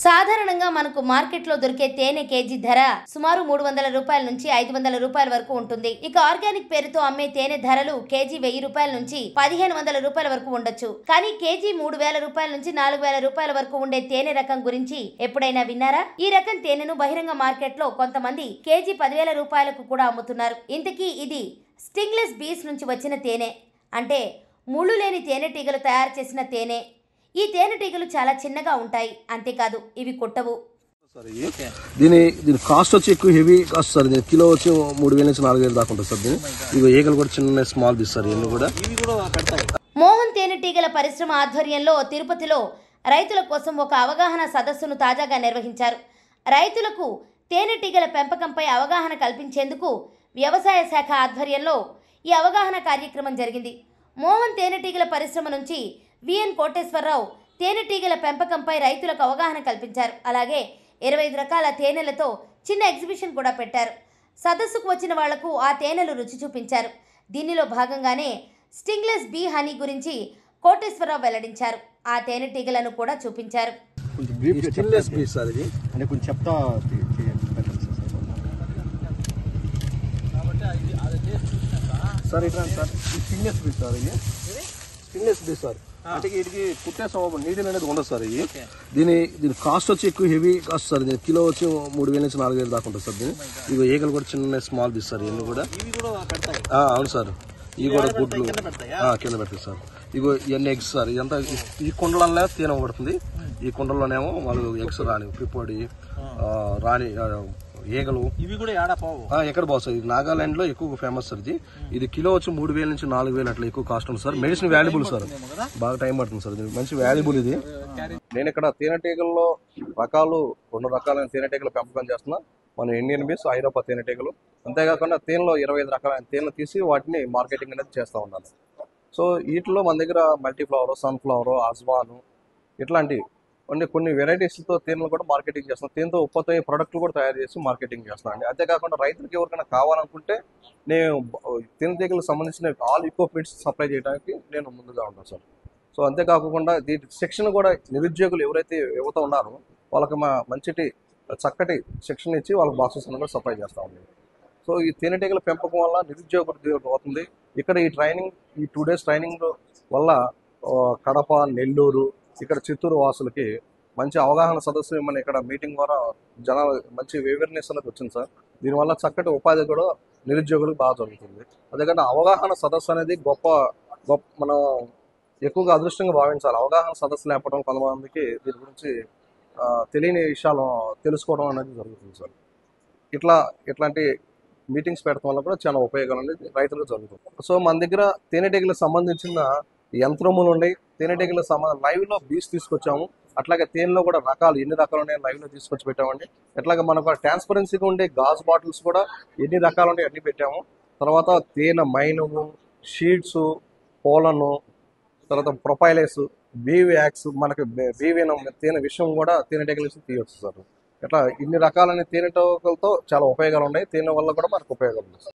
సాధారణంగా మనకు మార్కెట్లో దొరికే తేనె కేజీ ధర సుమారు 300 రూపాయల నుంచి 500 రూపాయల వరకు ఉంటుంది. ఇక ఆర్గానిక్ పేరుతో అమ్మే తేనె ధరలు కేజీ 1000 రూపాయల నుంచి 1500 రూపాయల వరకు ఉండొచ్చు. కానీ కేజీ 3000 రూపాయల నుంచి 4000 రూపాయల వరకు ఉండే తేనె రకం గురించి ఎప్పుడైనా విన్నారా? ఈ రకం తేనెను బహిరంగ మార్కెట్లో కొంతమంది కేజీ 10,000 రూపాయలకు కూడా అమ్ముతున్నారు. ఇంతకీ ఇది స్టింగ్లెస్ బీస్ నుంచి వచ్చిన తేనె, అంటే ముళ్ళు లేని తేనెటీగలు తయారు చేసిన తేనె. ఈ తేనెటీగలు చాలా చిన్నగా ఉంటాయి, అంతేకాదు ఇవి కొట్టవు. దీని కాస్ట్ వచ్చి ఎక్కువ హెవీ కాస్ట్ సార్. దీని కిలో వచ్చి 3000 నుంచి 4000 దాకా ఉంటుంది సార్. దీని ఇవి ఈగలు కూడా చిన్న స్మాల్ బీస్ సార్. ఇవన్నీ కూడా మోహన్ తేనెటీగల పరిశ్రమ ఆధ్వర్యంలో తిరుపతిలో రైతుల కోసం ఒక అవగాహన సదస్సును తాజాగా నిర్వహించారు. రైతులకు తేనెటీగల పెంపకంపై అవగాహన కల్పించేందుకు వ్యవసాయ శాఖ ఆధ్వర్యంలో ఈ అవగాహన కార్యక్రమం జరిగింది. మోహన్ తేనెటీగల పరిశ్రమ నుంచి విఎన్ కోటేశ్వరరావు తేనెటీగల పెంపకంపై రైతులకు అవగాహన కల్పించారు. అలాగే 25 రకాల తేనెలతో చిన్న ఎగ్జిబిషన్ కూడా పెట్టారు. సదస్సుకు వచ్చిన వాళ్లకు ఆ తేనెలు రుచి చూపించారు. దీనిలో భాగంగానే స్టింగ్లెస్ బీ హనీ గురించి కోటేశ్వరరావు వెల్లడించారు. ఆ తేనెటీగలను కూడా చూపించారు. అంటే వీటికి కుట్టే స్వభావం నీటి అనేది ఉండదు సార్. దీని కాస్ట్ వచ్చి ఎక్కువ హెవీ కాస్ట్ సార్. దీని కిలో వచ్చి 3000 నుంచి 4000 దాకా ఉంటుంది సార్. దీని ఇవి ఈగలు కూడా చిన్న స్మాల్ బీస్ సార్. ఇవన్నీ కూడా అవును సార్. ఇవి కూడా గుడ్లు కింద పెడతాయి సార్. ఇగో ఇవన్నీ ఎగ్స్ సార్. ఇదంతా ఈ కుండలనే తేనె పడుతుంది. ఈ కుండల్లోనేమో వాళ్ళు ఎగ్స్ రాని పిప్పొడి రాని ఈగలు ఇవి కూడా ఎక్కడ బాగు సార్. ఇది నాగాలాండ్ లో ఎక్కువ ఫేమస్ సార్. ఇది కిలో వచ్చి 3000 నుంచి 4000 అట్లా ఎక్కువ కాస్ట్ ఉంది సార్. Medicine valuable sir. బాగా టైం పడుతుంది సార్. ఇది మంచి వాల్యుబుల్. ఇది నేను ఇక్కడ తేనెటీగల్లో రకాలు 2 రకాలైన తేనెటీగలు పెంపకం చేస్తున్నా. మన ఇండియన్ బీస్, ఐరోపా తేనెటీగలు. అంతేకాకుండా తేనెలో 25 రకాలైన తేనెలు తీసి వాటిని మార్కెటింగ్ అనేది చేస్తూ ఉన్నాను. సో వీటిలో మన దగ్గర మల్టీఫ్లవర్, సన్ఫ్లవర్, అజ్వాన్ ఇట్లాంటి కొన్ని వెరైటీస్తో తేనెలు కూడా మార్కెటింగ్ చేస్తున్నాం. తేనెతో ఉత్పత్తి ప్రొడక్ట్లు కూడా తయారు చేసి మార్కెటింగ్ చేస్తున్నాం అండి. అంతేకాకుండా రైతులకు ఎవరికైనా కావాలనుకుంటే నేను తేనెటీగలకు సంబంధించిన ఆల్ ఈక్విప్మెంట్స్ సప్లై చేయడానికి నేను ముందుగా ఉంటాను సార్. సో అంతేకాకుండా దీని శిక్షణ కూడా నిరుద్యోగులు ఎవరైతే యువత ఉన్నారో వాళ్ళకి చక్కటి శిక్షణ ఇచ్చి వాళ్ళకి బాక్సెస్ కూడా సప్లై చేస్తూ ఉంది. సో ఈ తేనెటీగల పెంపకం వల్ల నిరుద్యోగ అవుతుంది. ఇక్కడ ఈ 2 days ట్రైనింగ్ వల్ల కడప, నెల్లూరు, ఇక్కడ చిత్తూరు వాసులకి మంచి అవగాహన సదస్సు మన ఇక్కడ మీటింగ్ ద్వారా జనాలు మంచి అవేర్నెస్ అనేది వచ్చింది సార్. దీనివల్ల చక్కటి ఉపాధి కూడా నిరుద్యోగులకు బాగా జరుగుతుంది. అదేవిధంగా అవగాహన సదస్సు అనేది గొప్ప మనం ఎక్కువగా అదృష్టంగా భావించాలి. అవగాహన సదస్సు లేకపోవడం కొంతమందికి దీని గురించి తెలియని విషయాలు తెలుసుకోవడం అనేది జరుగుతుంది సార్. ఇట్లాంటి మీటింగ్స్ పెట్టడం వల్ల కూడా చాలా ఉపయోగాలు అనేది రైతులకు జరుగుతుంది. సో మన దగ్గర తేనెటీగలకు సంబంధించిన యంత్రములు ఉన్నాయి. తేనెటీగల లైవ్ లో బీస్ తీసుకొచ్చాము. అట్లాగే తేనెలో కూడా ఎన్ని రకాలు ఉన్నాయో లైవ్ లో తీసుకొచ్చి పెట్టామండి. అట్లాగే మనకు ట్రాన్స్పరెన్సీగా ఉండే గాజు బాటిల్స్ కూడా ఎన్ని రకాలు ఉన్నాయో అన్ని పెట్టాము. తర్వాత తేనె మైనము, షీట్స్, పోలను, తర్వాత ప్రొపైలెస్, బీవ్యాక్స్, మనకి బీవీనం తేనె విషయం కూడా తేనెటీగలు తీయవచ్చు సార్. ఇట్లా ఇన్ని రకాలైన తేనెటీగలతో చాలా ఉపయోగాలు ఉన్నాయి. తేనె వల్ల కూడా మనకు ఉపయోగాలు ఉన్నాయి.